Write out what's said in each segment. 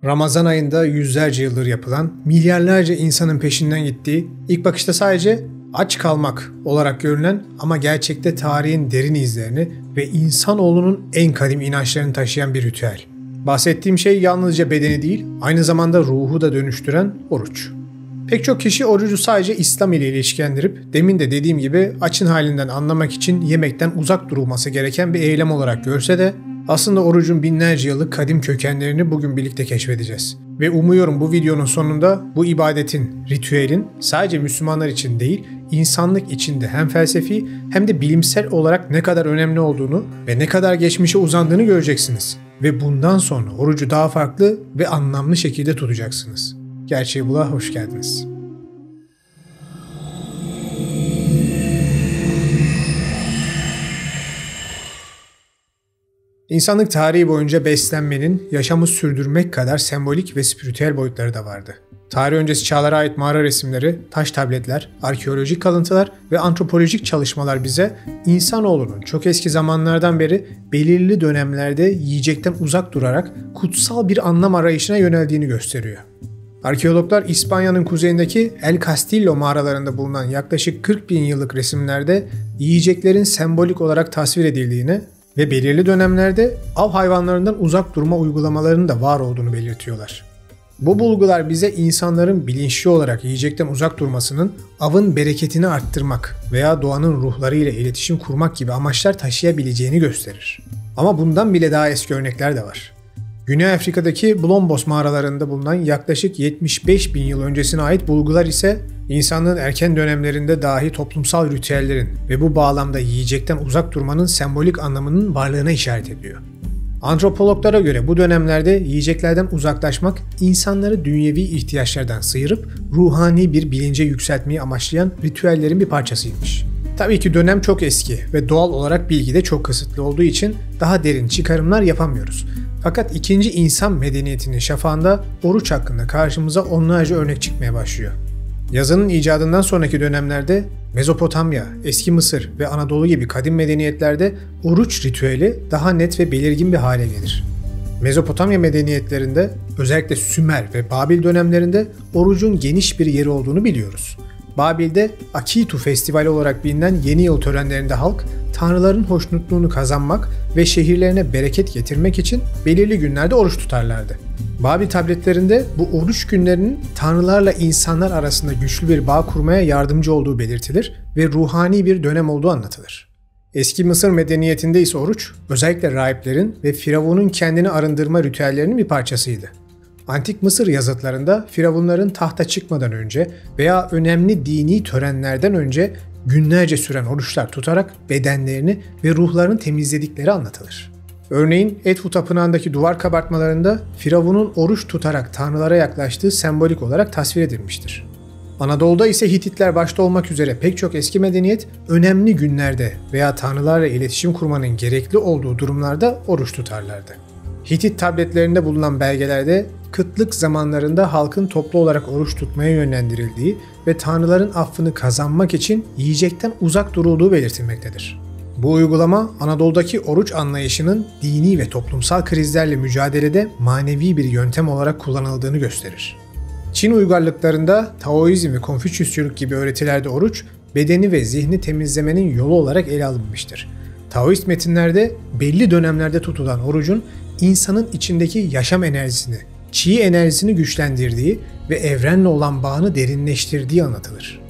Ramazan ayında yüzlerce yıldır yapılan, milyarlarca insanın peşinden gittiği, ilk bakışta sadece aç kalmak olarak görünen ama gerçekte tarihin derin izlerini ve insanoğlunun en kadim inançlarını taşıyan bir ritüel. Bahsettiğim şey yalnızca bedeni değil, aynı zamanda ruhu da dönüştüren oruç. Pek çok kişi orucu sadece İslam ile ilişkilendirip, demin de dediğim gibi açın halinden anlamak için yemekten uzak durulması gereken bir eylem olarak görse de, aslında orucun binlerce yıllık kadim kökenlerini bugün birlikte keşfedeceğiz. Ve umuyorum bu videonun sonunda bu ibadetin, ritüelin sadece Müslümanlar için değil, insanlık için de hem felsefi hem de bilimsel olarak ne kadar önemli olduğunu ve ne kadar geçmişe uzandığını göreceksiniz. Ve bundan sonra orucu daha farklı ve anlamlı şekilde tutacaksınız. Gerçeği Bul'a hoş geldiniz. İnsanlık tarihi boyunca beslenmenin yaşamı sürdürmek kadar sembolik ve spiritüel boyutları da vardı. Tarih öncesi çağlara ait mağara resimleri, taş tabletler, arkeolojik kalıntılar ve antropolojik çalışmalar bize insanoğlunun çok eski zamanlardan beri belirli dönemlerde yiyecekten uzak durarak kutsal bir anlam arayışına yöneldiğini gösteriyor. Arkeologlar İspanya'nın kuzeyindeki El Castillo mağaralarında bulunan yaklaşık 40 bin yıllık resimlerde yiyeceklerin sembolik olarak tasvir edildiğini ve belirli dönemlerde av hayvanlarından uzak durma uygulamalarının da var olduğunu belirtiyorlar. Bu bulgular bize insanların bilinçli olarak yiyecekten uzak durmasının avın bereketini arttırmak veya doğanın ruhlarıyla iletişim kurmak gibi amaçlar taşıyabileceğini gösterir. Ama bundan bile daha eski örnekler de var. Güney Afrika'daki Blombos mağaralarında bulunan yaklaşık 75 bin yıl öncesine ait bulgular ise insanlığın erken dönemlerinde dahi toplumsal ritüellerin ve bu bağlamda yiyecekten uzak durmanın sembolik anlamının varlığına işaret ediyor. Antropologlara göre bu dönemlerde yiyeceklerden uzaklaşmak insanları dünyevi ihtiyaçlardan sıyırıp ruhani bir bilince yükseltmeyi amaçlayan ritüellerin bir parçasıymış. Tabii ki dönem çok eski ve doğal olarak bilgi de çok kısıtlı olduğu için daha derin çıkarımlar yapamıyoruz. Fakat ikinci insan medeniyetinin şafağında oruç hakkında karşımıza onlarca örnek çıkmaya başlıyor. Yazının icadından sonraki dönemlerde Mezopotamya, Eski Mısır ve Anadolu gibi kadim medeniyetlerde oruç ritüeli daha net ve belirgin bir hale gelir. Mezopotamya medeniyetlerinde, özellikle Sümer ve Babil dönemlerinde orucun geniş bir yeri olduğunu biliyoruz. Babil'de Akitu Festivali olarak bilinen yeni yıl törenlerinde halk, tanrıların hoşnutluğunu kazanmak ve şehirlerine bereket getirmek için belirli günlerde oruç tutarlardı. Babil tabletlerinde bu oruç günlerinin tanrılarla insanlar arasında güçlü bir bağ kurmaya yardımcı olduğu belirtilir ve ruhani bir dönem olduğu anlatılır. Eski Mısır medeniyetinde ise oruç, özellikle rahiplerin ve firavunun kendini arındırma ritüellerinin bir parçasıydı. Antik Mısır yazıtlarında firavunların tahta çıkmadan önce veya önemli dini törenlerden önce günlerce süren oruçlar tutarak bedenlerini ve ruhlarını temizledikleri anlatılır. Örneğin Edfu Tapınağı'ndaki duvar kabartmalarında firavunun oruç tutarak tanrılara yaklaştığı sembolik olarak tasvir edilmiştir. Anadolu'da ise Hititler başta olmak üzere pek çok eski medeniyet önemli günlerde veya tanrılarla iletişim kurmanın gerekli olduğu durumlarda oruç tutarlardı. Hitit tabletlerinde bulunan belgelerde kıtlık zamanlarında halkın toplu olarak oruç tutmaya yönlendirildiği ve tanrıların affını kazanmak için yiyecekten uzak durulduğu belirtilmektedir. Bu uygulama Anadolu'daki oruç anlayışının dini ve toplumsal krizlerle mücadelede manevi bir yöntem olarak kullanıldığını gösterir. Çin uygarlıklarında Taoizm ve Konfüçyüsçülük gibi öğretilerde oruç, bedeni ve zihni temizlemenin yolu olarak ele alınmıştır. Taoist metinlerde belli dönemlerde tutulan orucun insanın içindeki yaşam enerjisini, çi enerjisini güçlendirdiği ve evrenle olan bağını derinleştirdiği anlatılır.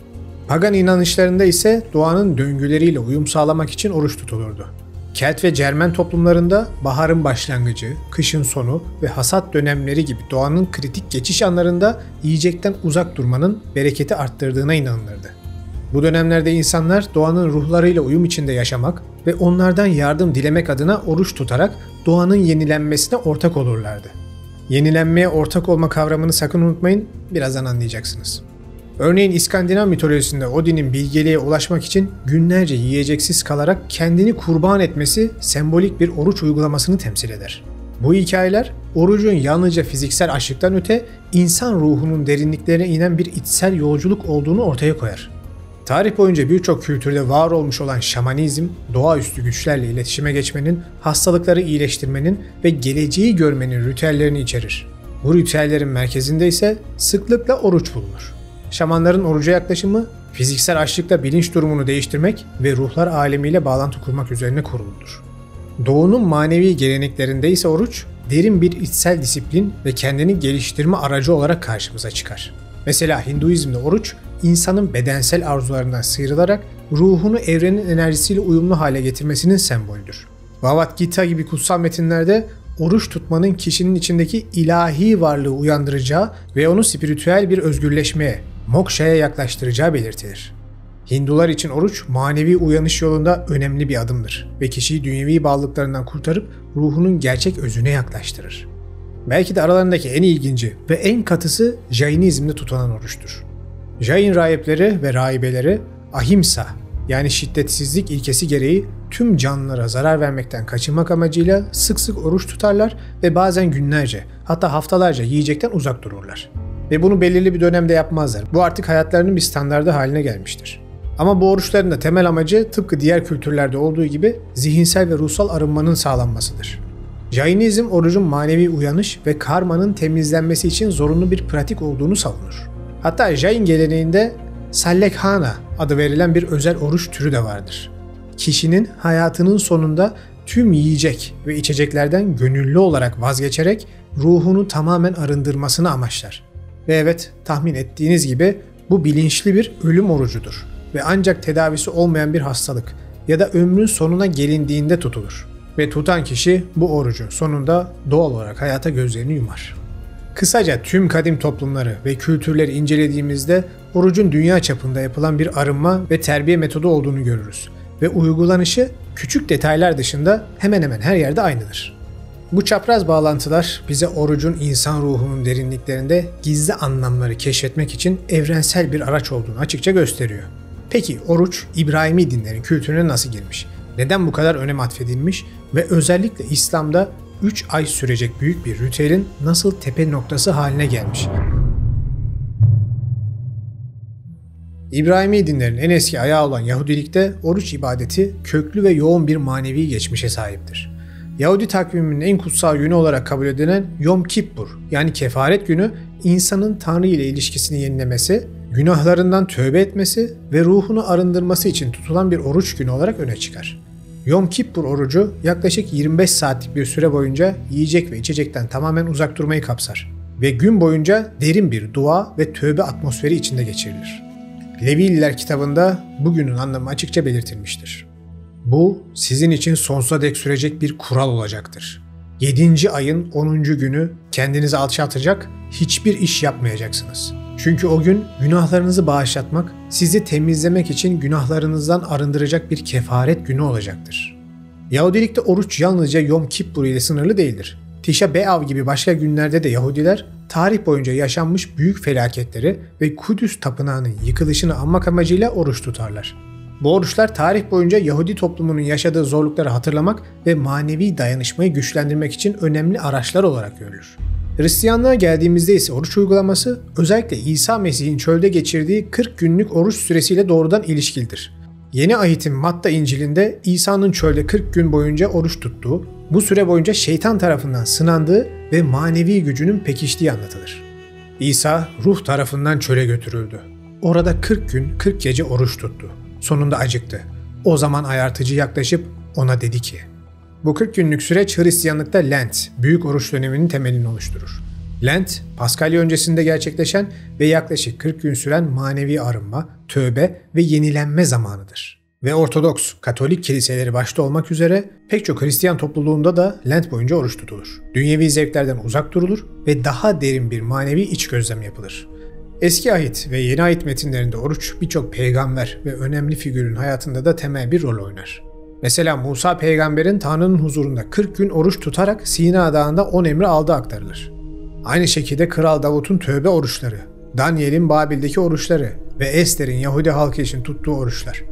Pagan inanışlarında ise doğanın döngüleriyle uyum sağlamak için oruç tutulurdu. Kelt ve Cermen toplumlarında baharın başlangıcı, kışın sonu ve hasat dönemleri gibi doğanın kritik geçiş anlarında yiyecekten uzak durmanın bereketi arttırdığına inanılırdı. Bu dönemlerde insanlar doğanın ruhlarıyla uyum içinde yaşamak ve onlardan yardım dilemek adına oruç tutarak doğanın yenilenmesine ortak olurlardı. Yenilenmeye ortak olma kavramını sakın unutmayın, birazdan anlayacaksınız. Örneğin İskandinav mitolojisinde Odin'in bilgeliğe ulaşmak için günlerce yiyeceksiz kalarak kendini kurban etmesi sembolik bir oruç uygulamasını temsil eder. Bu hikayeler orucun yalnızca fiziksel açlıktan öte insan ruhunun derinliklerine inen bir içsel yolculuk olduğunu ortaya koyar. Tarih boyunca birçok kültürde var olmuş olan şamanizm, doğaüstü güçlerle iletişime geçmenin, hastalıkları iyileştirmenin ve geleceği görmenin ritüellerini içerir. Bu ritüellerin merkezinde ise sıklıkla oruç bulunur. Şamanların oruca yaklaşımı, fiziksel açlıkla bilinç durumunu değiştirmek ve ruhlar alemiyle bağlantı kurmak üzerine kuruludur. Doğu'nun manevi geleneklerinde ise oruç, derin bir içsel disiplin ve kendini geliştirme aracı olarak karşımıza çıkar. Mesela Hinduizm'de oruç, insanın bedensel arzularından sıyrılarak ruhunu evrenin enerjisiyle uyumlu hale getirmesinin sembolüdür. Bhagavad Gita gibi kutsal metinlerde oruç tutmanın kişinin içindeki ilahi varlığı uyandıracağı ve onu spiritüel bir özgürleşmeye, moksha'ya yaklaştıracağı belirtilir. Hindular için oruç manevi uyanış yolunda önemli bir adımdır ve kişiyi dünyevi bağlılıklarından kurtarıp ruhunun gerçek özüne yaklaştırır. Belki de aralarındaki en ilginci ve en katısı Jainizm'de tutulan oruçtur. Jain rahipleri ve rahibeleri ahimsa yani şiddetsizlik ilkesi gereği tüm canlılara zarar vermekten kaçınmak amacıyla sık sık oruç tutarlar ve bazen günlerce hatta haftalarca yiyecekten uzak dururlar. Ve bunu belirli bir dönemde yapmazlar. Bu artık hayatlarının bir standardı haline gelmiştir. Ama bu oruçların da temel amacı tıpkı diğer kültürlerde olduğu gibi zihinsel ve ruhsal arınmanın sağlanmasıdır. Jainizm orucun manevi uyanış ve karmanın temizlenmesi için zorunlu bir pratik olduğunu savunur. Hatta Jain geleneğinde Sallekhana adı verilen bir özel oruç türü de vardır. Kişinin hayatının sonunda tüm yiyecek ve içeceklerden gönüllü olarak vazgeçerek ruhunu tamamen arındırmasını amaçlar. Ve evet, tahmin ettiğiniz gibi bu bilinçli bir ölüm orucudur ve ancak tedavisi olmayan bir hastalık ya da ömrün sonuna gelindiğinde tutulur. Ve tutan kişi bu orucun sonunda doğal olarak hayata gözlerini yumar. Kısaca tüm kadim toplumları ve kültürleri incelediğimizde orucun dünya çapında yapılan bir arınma ve terbiye metodu olduğunu görürüz ve uygulanışı küçük detaylar dışında hemen hemen her yerde aynıdır. Bu çapraz bağlantılar bize orucun insan ruhunun derinliklerinde gizli anlamları keşfetmek için evrensel bir araç olduğunu açıkça gösteriyor. Peki oruç İbrahimi dinlerin kültürüne nasıl girmiş? Neden bu kadar önem atfedilmiş ve özellikle İslam'da 3 ay sürecek büyük bir ritüelin nasıl tepe noktası haline gelmiş? İbrahimi dinlerin en eski ayağı olan Yahudilikte oruç ibadeti köklü ve yoğun bir manevi geçmişe sahiptir. Yahudi takviminin en kutsal günü olarak kabul edilen Yom Kippur yani kefaret günü insanın Tanrı ile ilişkisini yenilemesi, günahlarından tövbe etmesi ve ruhunu arındırması için tutulan bir oruç günü olarak öne çıkar. Yom Kippur orucu yaklaşık 25 saatlik bir süre boyunca yiyecek ve içecekten tamamen uzak durmayı kapsar ve gün boyunca derin bir dua ve tövbe atmosferi içinde geçirilir. Levililer kitabında bugünün anlamı açıkça belirtilmiştir. Bu sizin için sonsuza dek sürecek bir kural olacaktır. 7. ayın 10. günü kendinizi alçaltacak, hiçbir iş yapmayacaksınız. Çünkü o gün günahlarınızı bağışlatmak, sizi temizlemek için günahlarınızdan arındıracak bir kefaret günü olacaktır. Yahudilikte oruç yalnızca Yom Kippur ile sınırlı değildir. Tisha B'Av gibi başka günlerde de Yahudiler tarih boyunca yaşanmış büyük felaketleri ve Kudüs tapınağının yıkılışını anmak amacıyla oruç tutarlar. Bu oruçlar tarih boyunca Yahudi toplumunun yaşadığı zorlukları hatırlamak ve manevi dayanışmayı güçlendirmek için önemli araçlar olarak görülür. Hristiyanlığa geldiğimizde ise oruç uygulaması özellikle İsa Mesih'in çölde geçirdiği 40 günlük oruç süresiyle doğrudan ilişkilidir. Yeni Ahit'in Matta İncil'inde İsa'nın çölde 40 gün boyunca oruç tuttuğu, bu süre boyunca şeytan tarafından sınandığı ve manevi gücünün pekiştiği anlatılır. İsa ruh tarafından çöle götürüldü. Orada 40 gün 40 gece oruç tuttu. Sonunda acıktı. O zaman ayartıcı yaklaşıp ona dedi ki, bu 40 günlük süreç Hristiyanlıkta Lent, büyük oruç döneminin temelini oluşturur. Lent, Paskalya öncesinde gerçekleşen ve yaklaşık 40 gün süren manevi arınma, tövbe ve yenilenme zamanıdır. Ve Ortodoks, Katolik kiliseleri başta olmak üzere pek çok Hristiyan topluluğunda da Lent boyunca oruç tutulur. Dünyevi zevklerden uzak durulur ve daha derin bir manevi iç gözlem yapılır. Eski Ahit ve Yeni Ahit metinlerinde oruç birçok peygamber ve önemli figürün hayatında da temel bir rol oynar. Mesela Musa peygamberin Tanrı'nın huzurunda 40 gün oruç tutarak Sina Dağı'nda 10 emri aldığı aktarılır. Aynı şekilde Kral Davut'un tövbe oruçları, Daniel'in Babil'deki oruçları ve Ester'in Yahudi halkı için tuttuğu oruçlar,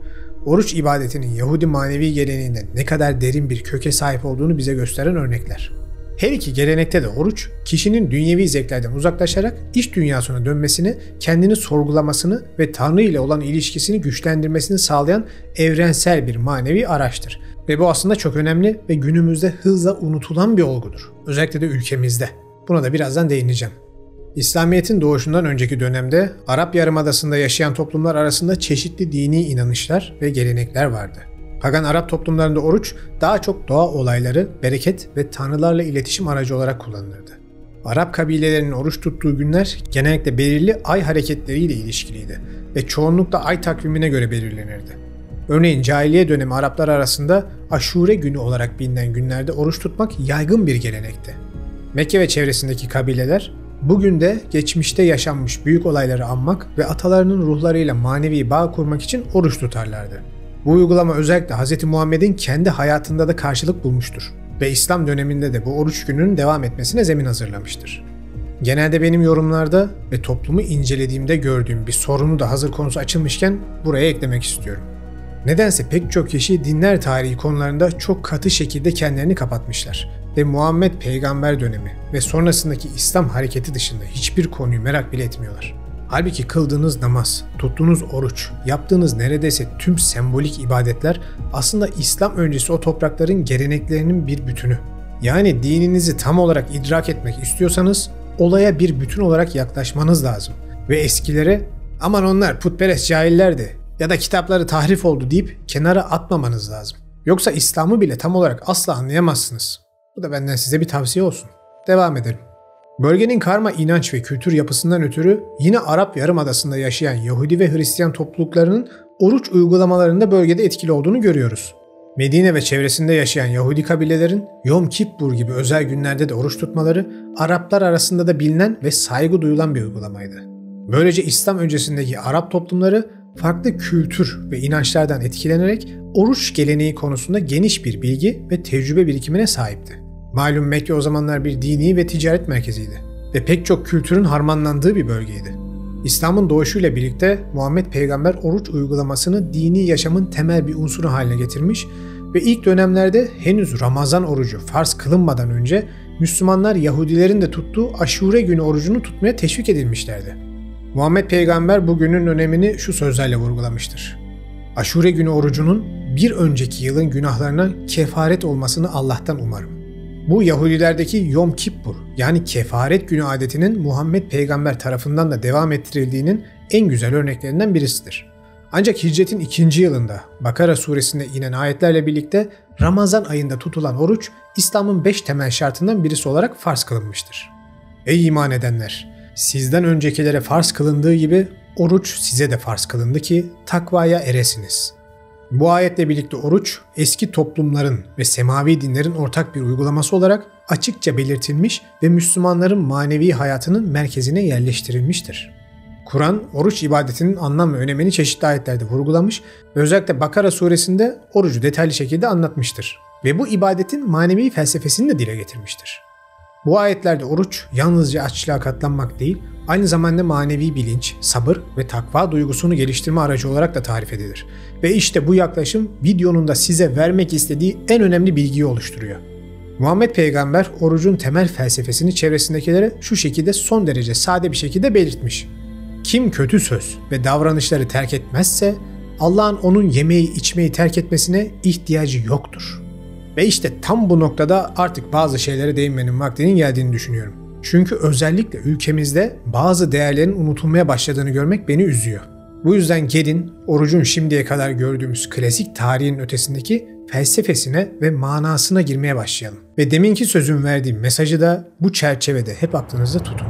oruç ibadetinin Yahudi manevi geleneğinden ne kadar derin bir köke sahip olduğunu bize gösteren örnekler. Her iki gelenekte de oruç, kişinin dünyevi zevklerden uzaklaşarak iç dünyasına dönmesini, kendini sorgulamasını ve Tanrı ile olan ilişkisini güçlendirmesini sağlayan evrensel bir manevi araçtır. Ve bu aslında çok önemli ve günümüzde hızla unutulan bir olgudur. Özellikle de ülkemizde. Buna da birazdan değineceğim. İslamiyet'in doğuşundan önceki dönemde Arap Yarımadası'nda yaşayan toplumlar arasında çeşitli dini inanışlar ve gelenekler vardı. Pagan Arap toplumlarında oruç daha çok doğa olayları, bereket ve tanrılarla iletişim aracı olarak kullanılırdı. Arap kabilelerinin oruç tuttuğu günler genellikle belirli ay hareketleriyle ilişkiliydi ve çoğunlukla ay takvimine göre belirlenirdi. Örneğin cahiliye dönemi Araplar arasında Aşure günü olarak bilinen günlerde oruç tutmak yaygın bir gelenekti. Mekke ve çevresindeki kabileler bugün de geçmişte yaşanmış büyük olayları anmak ve atalarının ruhlarıyla manevi bağ kurmak için oruç tutarlardı. Bu uygulama özellikle Hz. Muhammed'in kendi hayatında da karşılık bulmuştur ve İslam döneminde de bu oruç gününün devam etmesine zemin hazırlamıştır. Genelde benim yorumlarda ve toplumu incelediğimde gördüğüm bir sorunu da hazır konusu açılmışken buraya eklemek istiyorum. Nedense pek çok kişi dinler tarihi konularında çok katı şekilde kendilerini kapatmışlar ve Muhammed peygamber dönemi ve sonrasındaki İslam hareketi dışında hiçbir konuyu merak bile etmiyorlar. Halbuki kıldığınız namaz, tuttuğunuz oruç, yaptığınız neredeyse tüm sembolik ibadetler aslında İslam öncesi o toprakların geleneklerinin bir bütünü. Yani dininizi tam olarak idrak etmek istiyorsanız olaya bir bütün olarak yaklaşmanız lazım ve eskilere "aman onlar putperest cahillerdi" ya da kitapları tahrif oldu deyip kenara atmamanız lazım. Yoksa İslam'ı bile tam olarak asla anlayamazsınız. Bu da benden size bir tavsiye olsun. Devam edelim. Bölgenin karma inanç ve kültür yapısından ötürü yine Arap Yarımadası'nda yaşayan Yahudi ve Hristiyan topluluklarının oruç uygulamalarında bölgede etkili olduğunu görüyoruz. Medine ve çevresinde yaşayan Yahudi kabilelerin Yom Kippur gibi özel günlerde de oruç tutmaları Araplar arasında da bilinen ve saygı duyulan bir uygulamaydı. Böylece İslam öncesindeki Arap toplumları farklı kültür ve inançlardan etkilenerek oruç geleneği konusunda geniş bir bilgi ve tecrübe birikimine sahipti. Malum Mekke o zamanlar bir dini ve ticaret merkeziydi ve pek çok kültürün harmanlandığı bir bölgeydi. İslam'ın doğuşuyla birlikte Muhammed Peygamber oruç uygulamasını dini yaşamın temel bir unsuru haline getirmiş ve ilk dönemlerde henüz Ramazan orucu farz kılınmadan önce Müslümanlar Yahudilerin de tuttuğu Aşure günü orucunu tutmaya teşvik edilmişlerdi. Muhammed Peygamber bu günün önemini şu sözlerle vurgulamıştır. Aşure günü orucunun bir önceki yılın günahlarına kefaret olmasını Allah'tan umarım. Bu Yahudilerdeki Yom Kippur yani kefaret günü adetinin Muhammed Peygamber tarafından da devam ettirildiğinin en güzel örneklerinden birisidir. Ancak hicretin 2. yılında Bakara suresinde inen ayetlerle birlikte Ramazan ayında tutulan oruç İslam'ın 5 temel şartından birisi olarak farz kılınmıştır. Ey iman edenler! Sizden öncekilere farz kılındığı gibi oruç size de farz kılındı ki takvaya eresiniz. Bu ayetle birlikte oruç eski toplumların ve semavi dinlerin ortak bir uygulaması olarak açıkça belirtilmiş ve Müslümanların manevi hayatının merkezine yerleştirilmiştir. Kur'an, oruç ibadetinin anlam ve önemini çeşitli ayetlerde vurgulamış ve özellikle Bakara suresinde orucu detaylı şekilde anlatmıştır ve bu ibadetin manevi felsefesini de dile getirmiştir. Bu ayetlerde oruç yalnızca açlığa katlanmak değil, aynı zamanda manevi bilinç, sabır ve takva duygusunu geliştirme aracı olarak da tarif edilir. Ve işte bu yaklaşım videonun da size vermek istediği en önemli bilgiyi oluşturuyor. Muhammed Peygamber orucun temel felsefesini çevresindekilere şu şekilde son derece sade bir şekilde belirtmiş. Kim kötü söz ve davranışları terk etmezse Allah'ın onun yemeği içmeyi terk etmesine ihtiyacı yoktur. Ve işte tam bu noktada artık bazı şeylere değinmenin vaktinin geldiğini düşünüyorum. Çünkü özellikle ülkemizde bazı değerlerin unutulmaya başladığını görmek beni üzüyor. Bu yüzden gelin orucun şimdiye kadar gördüğümüz klasik tarihin ötesindeki felsefesine ve manasına girmeye başlayalım. Ve deminki sözün verdiğim mesajı da bu çerçevede hep aklınızda tutun.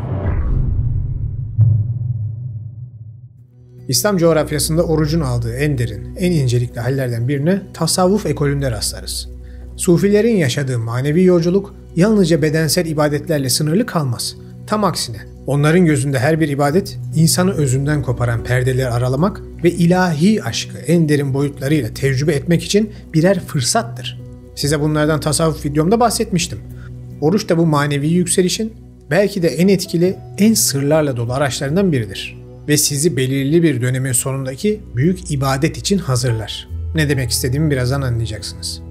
İslam coğrafyasında orucun aldığı en derin, en incelikli hallerden birine tasavvuf ekolünde rastlarız. Sufilerin yaşadığı manevi yolculuk yalnızca bedensel ibadetlerle sınırlı kalmaz. Tam aksine onların gözünde her bir ibadet insanı özünden koparan perdeleri aralamak ve ilahi aşkı en derin boyutlarıyla tecrübe etmek için birer fırsattır. Size bunlardan tasavvuf videomda bahsetmiştim. Oruç da bu manevi yükselişin belki de en etkili, en sırlarla dolu araçlarından biridir. Ve sizi belirli bir dönemin sonundaki büyük ibadet için hazırlar. Ne demek istediğimi birazdan anlayacaksınız.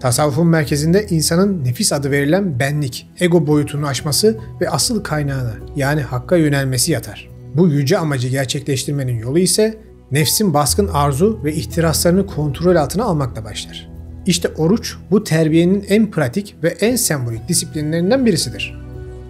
Tasavvufun merkezinde insanın nefis adı verilen benlik, ego boyutunu aşması ve asıl kaynağına yani hakka yönelmesi yatar. Bu yüce amacı gerçekleştirmenin yolu ise nefsin baskın arzu ve ihtiraslarını kontrol altına almakla başlar. İşte oruç bu terbiyenin en pratik ve en sembolik disiplinlerinden birisidir.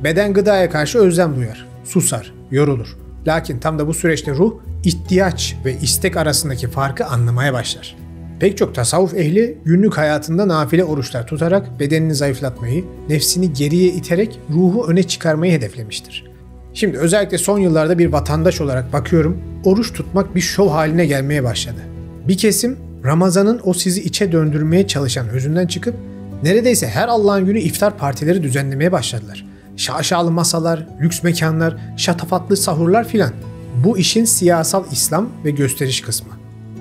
Beden gıdaya karşı özlem duyar, susar, yorulur. Lakin tam da bu süreçte ruh, ihtiyaç ve istek arasındaki farkı anlamaya başlar. Pek çok tasavvuf ehli günlük hayatında nafile oruçlar tutarak bedenini zayıflatmayı, nefsini geriye iterek ruhu öne çıkarmayı hedeflemiştir. Şimdi özellikle son yıllarda bir vatandaş olarak bakıyorum, oruç tutmak bir şov haline gelmeye başladı. Bir kesim Ramazan'ın o sizi içe döndürmeye çalışan özünden çıkıp neredeyse her Allah'ın günü iftar partileri düzenlemeye başladılar. Şaşalı masalar, lüks mekanlar, şatafatlı sahurlar filan. Bu işin siyasal İslam ve gösteriş kısmı.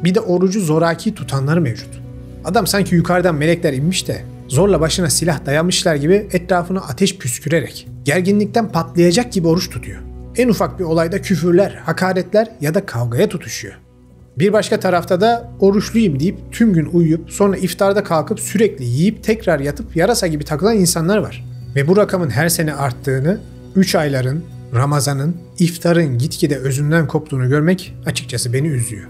Bir de orucu zoraki tutanlar mevcut. Adam sanki yukarıdan melekler inmiş de zorla başına silah dayamışlar gibi etrafına ateş püskürerek gerginlikten patlayacak gibi oruç tutuyor. En ufak bir olayda küfürler, hakaretler ya da kavgaya tutuşuyor. Bir başka tarafta da oruçluyum deyip tüm gün uyuyup sonra iftarda kalkıp sürekli yiyip tekrar yatıp yarasa gibi takılan insanlar var. Ve bu rakamın her sene arttığını, 3 ayların, Ramazan'ın, iftarın gitgide özünden koptuğunu görmek açıkçası beni üzüyor.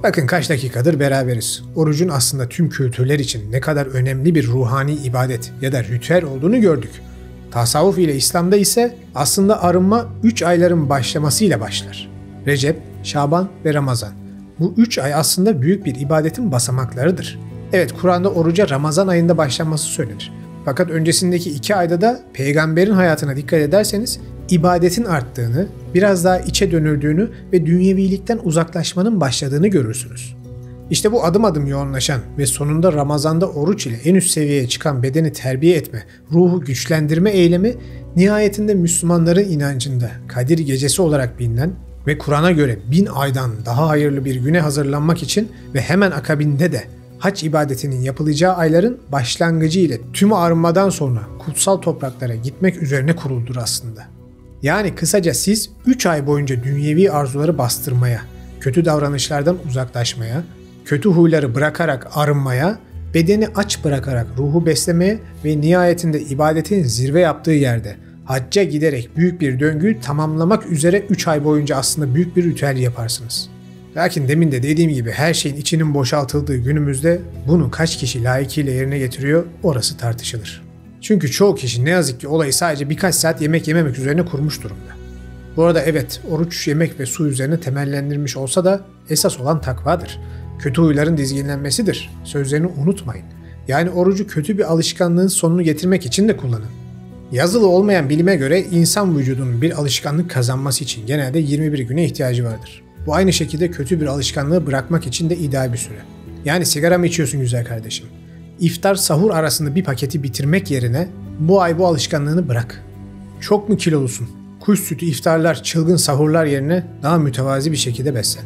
Bakın kaç dakikadır beraberiz. Orucun aslında tüm kültürler için ne kadar önemli bir ruhani ibadet ya da ritüel olduğunu gördük. Tasavvuf ile İslam'da ise aslında arınma 3 ayların başlamasıyla başlar. Recep, Şaban ve Ramazan. Bu 3 ay aslında büyük bir ibadetin basamaklarıdır. Evet, Kur'an'da oruca Ramazan ayında başlanması söylenir. Fakat öncesindeki 2 ayda da peygamberin hayatına dikkat ederseniz ibadetin arttığını, biraz daha içe dönüldüğünü ve dünyevilikten uzaklaşmanın başladığını görürsünüz. İşte bu adım adım yoğunlaşan ve sonunda Ramazan'da oruç ile en üst seviyeye çıkan bedeni terbiye etme, ruhu güçlendirme eylemi nihayetinde Müslümanların inancında Kadir Gecesi olarak bilinen ve Kur'an'a göre 1000 aydan daha hayırlı bir güne hazırlanmak için ve hemen akabinde de hac ibadetinin yapılacağı ayların başlangıcı ile tüm arınmadan sonra kutsal topraklara gitmek üzerine kuruldur aslında. Yani kısaca siz 3 ay boyunca dünyevi arzuları bastırmaya, kötü davranışlardan uzaklaşmaya, kötü huyları bırakarak arınmaya, bedeni aç bırakarak ruhu beslemeye ve nihayetinde ibadetin zirve yaptığı yerde hacca giderek büyük bir döngüyü tamamlamak üzere 3 ay boyunca aslında büyük bir ritüel yaparsınız. Lakin demin de dediğim gibi her şeyin içinin boşaltıldığı günümüzde bunu kaç kişi layıkıyla yerine getiriyor orası tartışılır. Çünkü çoğu kişi ne yazık ki olayı sadece birkaç saat yemek yememek üzerine kurmuş durumda. Bu arada evet, oruç yemek ve su üzerine temellendirilmiş olsa da esas olan takvadır. Kötü huyların dizginlenmesidir. Sözlerini unutmayın. Yani orucu kötü bir alışkanlığın sonunu getirmek için de kullanın. Yazılı olmayan bilime göre insan vücudunun bir alışkanlık kazanması için genelde 21 güne ihtiyacı vardır. Bu aynı şekilde kötü bir alışkanlığı bırakmak için de ideal bir süre. Yani sigara mı içiyorsun güzel kardeşim? İftar sahur arasında bir paketi bitirmek yerine bu ay bu alışkanlığını bırak. Çok mu kilolusun? Kuş sütü iftarlar, çılgın sahurlar yerine daha mütevazi bir şekilde beslen.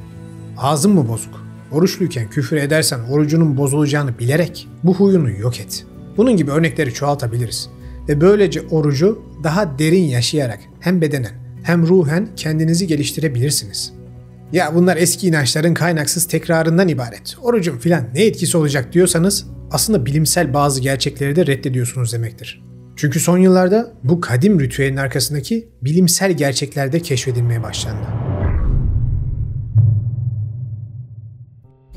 Ağzın mı bozuk? Oruçluyken küfür edersen orucunun bozulacağını bilerek bu huyunu yok et. Bunun gibi örnekleri çoğaltabiliriz. Ve böylece orucu daha derin yaşayarak hem bedenen hem ruhen kendinizi geliştirebilirsiniz. Ya bunlar eski inançların kaynaksız tekrarından ibaret. Orucun filan ne etkisi olacak diyorsanız aslında bilimsel bazı gerçekleri de reddediyorsunuz demektir. Çünkü son yıllarda bu kadim ritüelin arkasındaki bilimsel gerçekler de keşfedilmeye başlandı.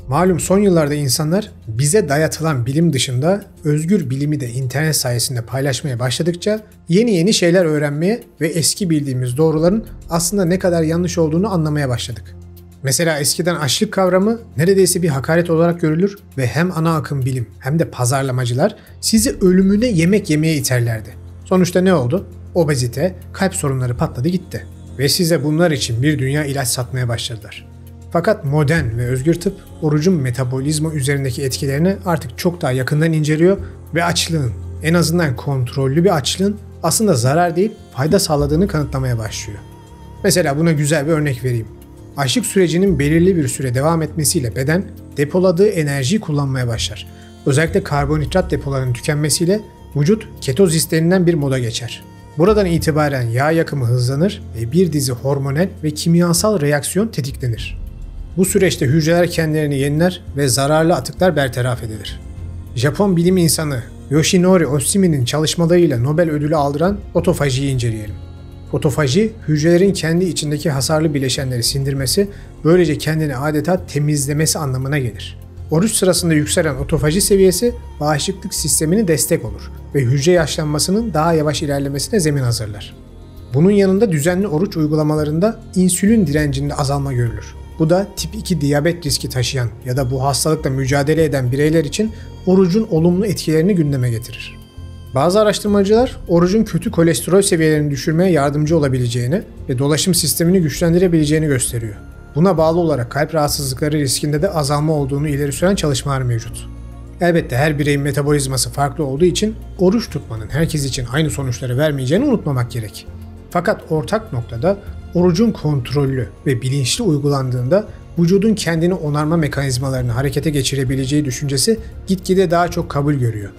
Malum son yıllarda insanlar bize dayatılan bilim dışında özgür bilimi de internet sayesinde paylaşmaya başladıkça yeni şeyler öğrenmeye ve eski bildiğimiz doğruların aslında ne kadar yanlış olduğunu anlamaya başladık. Mesela eskiden açlık kavramı neredeyse bir hakaret olarak görülür ve hem ana akım bilim hem de pazarlamacılar sizi ölümüne yemek yemeye iterlerdi. Sonuçta ne oldu? Obezite, kalp sorunları patladı gitti. Ve size bunlar için bir dünya ilaç satmaya başladılar. Fakat modern ve özgür tıp orucun metabolizma üzerindeki etkilerini artık çok daha yakından inceliyor ve açlığın, en azından kontrollü bir açlığın aslında zarar değil fayda sağladığını kanıtlamaya başlıyor. Mesela buna güzel bir örnek vereyim. Açlık sürecinin belirli bir süre devam etmesiyle beden depoladığı enerjiyi kullanmaya başlar. Özellikle karbonhidrat depolarının tükenmesiyle vücut ketozis denilen bir moda geçer. Buradan itibaren yağ yakımı hızlanır ve bir dizi hormonal ve kimyasal reaksiyon tetiklenir. Bu süreçte hücreler kendilerini yeniler ve zararlı atıklar bertaraf edilir. Japon bilim insanı Yoshinori Ohsimi'nin çalışmalarıyla Nobel ödülü aldıran otofajiyi inceleyelim. Otofaji, hücrelerin kendi içindeki hasarlı bileşenleri sindirmesi, böylece kendini adeta temizlemesi anlamına gelir. Oruç sırasında yükselen otofaji seviyesi bağışıklık sistemine destek olur ve hücre yaşlanmasının daha yavaş ilerlemesine zemin hazırlar. Bunun yanında düzenli oruç uygulamalarında insülin direncinde azalma görülür. Bu da tip 2 diyabet riski taşıyan ya da bu hastalıkla mücadele eden bireyler için orucun olumlu etkilerini gündeme getirir. Bazı araştırmacılar orucun kötü kolesterol seviyelerini düşürmeye yardımcı olabileceğini ve dolaşım sistemini güçlendirebileceğini gösteriyor. Buna bağlı olarak kalp rahatsızlıkları riskinde de azalma olduğunu ileri süren çalışmalar mevcut. Elbette her bireyin metabolizması farklı olduğu için oruç tutmanın herkes için aynı sonuçları vermeyeceğini unutmamak gerek. Fakat ortak noktada orucun kontrollü ve bilinçli uygulandığında vücudun kendini onarma mekanizmalarını harekete geçirebileceği düşüncesi gitgide daha çok kabul görüyor.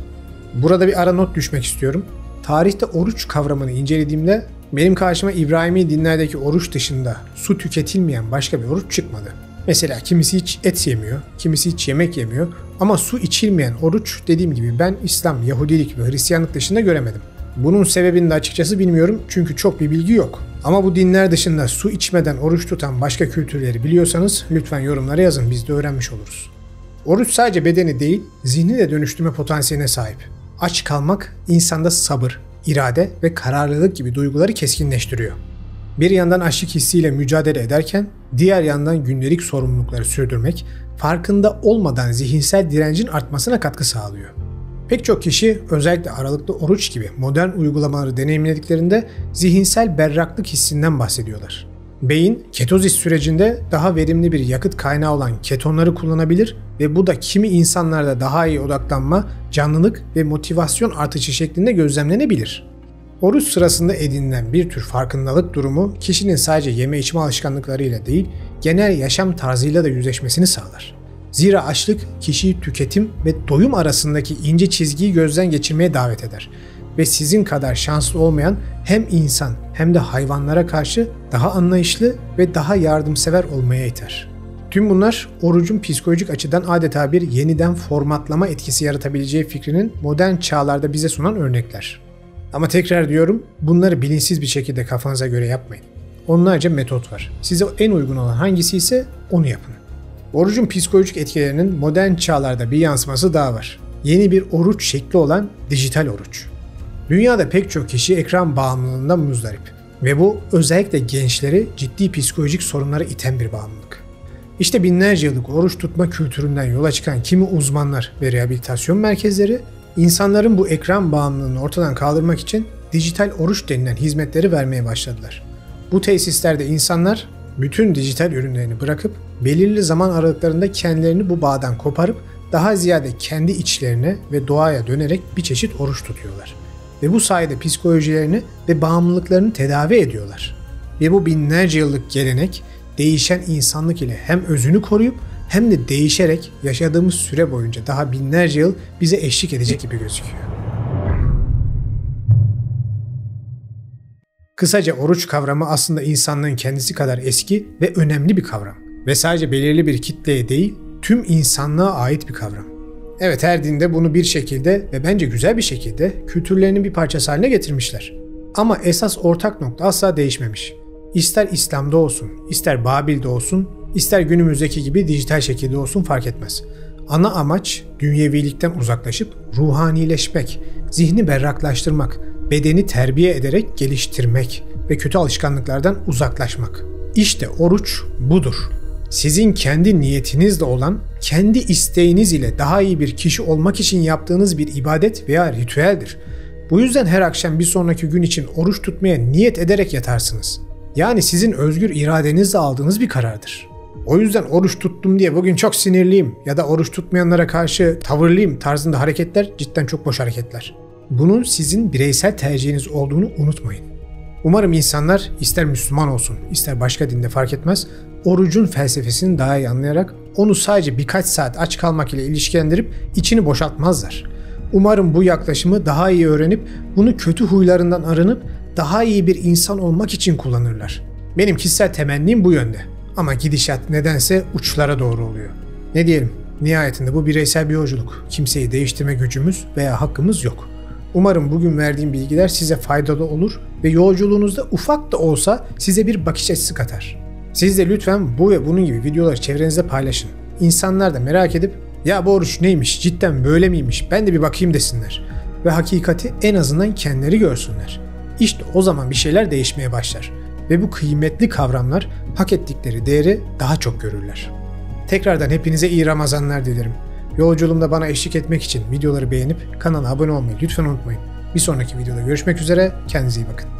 Burada bir ara not düşmek istiyorum. Tarihte oruç kavramını incelediğimde benim karşıma İbrahimi dinlerdeki oruç dışında su tüketilmeyen başka bir oruç çıkmadı. Mesela kimisi hiç et yemiyor, kimisi hiç yemek yemiyor ama su içilmeyen oruç dediğim gibi ben İslam, Yahudilik ve Hristiyanlık dışında göremedim. Bunun sebebini de açıkçası bilmiyorum çünkü çok bir bilgi yok. Ama bu dinler dışında su içmeden oruç tutan başka kültürleri biliyorsanız lütfen yorumlara yazın, biz de öğrenmiş oluruz. Oruç sadece bedeni değil, zihni de dönüştürme potansiyeline sahip. Aç kalmak insanda sabır, irade ve kararlılık gibi duyguları keskinleştiriyor. Bir yandan açlık hissiyle mücadele ederken diğer yandan gündelik sorumlulukları sürdürmek farkında olmadan zihinsel direncin artmasına katkı sağlıyor. Pek çok kişi özellikle aralıklı oruç gibi modern uygulamaları deneyimlediklerinde zihinsel berraklık hissinden bahsediyorlar. Beyin, ketozis sürecinde daha verimli bir yakıt kaynağı olan ketonları kullanabilir ve bu da kimi insanlarda daha iyi odaklanma, canlılık ve motivasyon artışı şeklinde gözlemlenebilir. Oruç sırasında edinilen bir tür farkındalık durumu kişinin sadece yeme içme alışkanlıklarıyla değil, genel yaşam tarzıyla da yüzleşmesini sağlar. Zira açlık kişiyi tüketim ve doyum arasındaki ince çizgiyi gözden geçirmeye davet eder ve sizin kadar şanslı olmayan hem insan hem de hayvanlara karşı daha anlayışlı ve daha yardımsever olmaya iter. Tüm bunlar orucun psikolojik açıdan adeta bir yeniden formatlama etkisi yaratabileceği fikrinin modern çağlarda bize sunan örnekler. Ama tekrar diyorum, bunları bilinçsiz bir şekilde kafanıza göre yapmayın. Onlarca metot var. Size en uygun olan hangisi ise onu yapın. Orucun psikolojik etkilerinin modern çağlarda bir yansıması daha var. Yeni bir oruç şekli olan dijital oruç. Dünyada pek çok kişi ekran bağımlılığından muzdarip ve bu özellikle gençleri ciddi psikolojik sorunlara iten bir bağımlılık. İşte binlerce yıllık oruç tutma kültüründen yola çıkan kimi uzmanlar ve rehabilitasyon merkezleri insanların bu ekran bağımlılığını ortadan kaldırmak için dijital oruç denilen hizmetleri vermeye başladılar. Bu tesislerde insanlar bütün dijital ürünlerini bırakıp belirli zaman aralıklarında kendilerini bu bağdan koparıp daha ziyade kendi içlerine ve doğaya dönerek bir çeşit oruç tutuyorlar. Ve bu sayede psikolojilerini ve bağımlılıklarını tedavi ediyorlar. Ve bu binlerce yıllık gelenek değişen insanlık ile hem özünü koruyup hem de değişerek yaşadığımız süre boyunca daha binlerce yıl bize eşlik edecek gibi gözüküyor. Kısaca oruç kavramı aslında insanlığın kendisi kadar eski ve önemli bir kavram. Ve sadece belirli bir kitleye değil, tüm insanlığa ait bir kavram. Evet, her dinde bunu bir şekilde ve bence güzel bir şekilde kültürlerinin bir parçası haline getirmişler. Ama esas ortak nokta asla değişmemiş. İster İslam'da olsun, ister Babil'de olsun, ister günümüzdeki gibi dijital şekilde olsun fark etmez. Ana amaç dünyevilikten uzaklaşıp ruhanileşmek, zihni berraklaştırmak, bedeni terbiye ederek geliştirmek ve kötü alışkanlıklardan uzaklaşmak. İşte oruç budur. Sizin kendi niyetinizle olan, kendi isteğiniz ile daha iyi bir kişi olmak için yaptığınız bir ibadet veya ritüeldir. Bu yüzden her akşam bir sonraki gün için oruç tutmaya niyet ederek yatarsınız. Yani sizin özgür iradenizle aldığınız bir karardır. O yüzden oruç tuttum diye bugün çok sinirliyim ya da oruç tutmayanlara karşı tavırlıyım tarzında hareketler cidden çok boş hareketler. Bunun sizin bireysel tercihiniz olduğunu unutmayın. Umarım insanlar ister Müslüman olsun, ister başka dinde fark etmez, orucun felsefesini daha iyi anlayarak onu sadece birkaç saat aç kalmak ile ilişkilendirip içini boşaltmazlar. Umarım bu yaklaşımı daha iyi öğrenip bunu kötü huylarından arınıp daha iyi bir insan olmak için kullanırlar. Benim kişisel temennim bu yönde. Ama gidişat nedense uçlara doğru oluyor. Ne diyelim? Nihayetinde bu bireysel bir yolculuk. Kimseyi değiştirme gücümüz veya hakkımız yok. Umarım bugün verdiğim bilgiler size faydalı olur ve yolculuğunuzda ufak da olsa size bir bakış açısı katar. Siz de lütfen bu ve bunun gibi videoları çevrenizde paylaşın. İnsanlar da merak edip ya bu oruç neymiş, cidden böyle miymiş, ben de bir bakayım desinler. Ve hakikati en azından kendileri görsünler. İşte o zaman bir şeyler değişmeye başlar ve bu kıymetli kavramlar hak ettikleri değeri daha çok görürler. Tekrardan hepinize iyi Ramazanlar dilerim. Yolculuğumda bana eşlik etmek için videoları beğenip kanala abone olmayı lütfen unutmayın. Bir sonraki videoda görüşmek üzere, kendinize iyi bakın.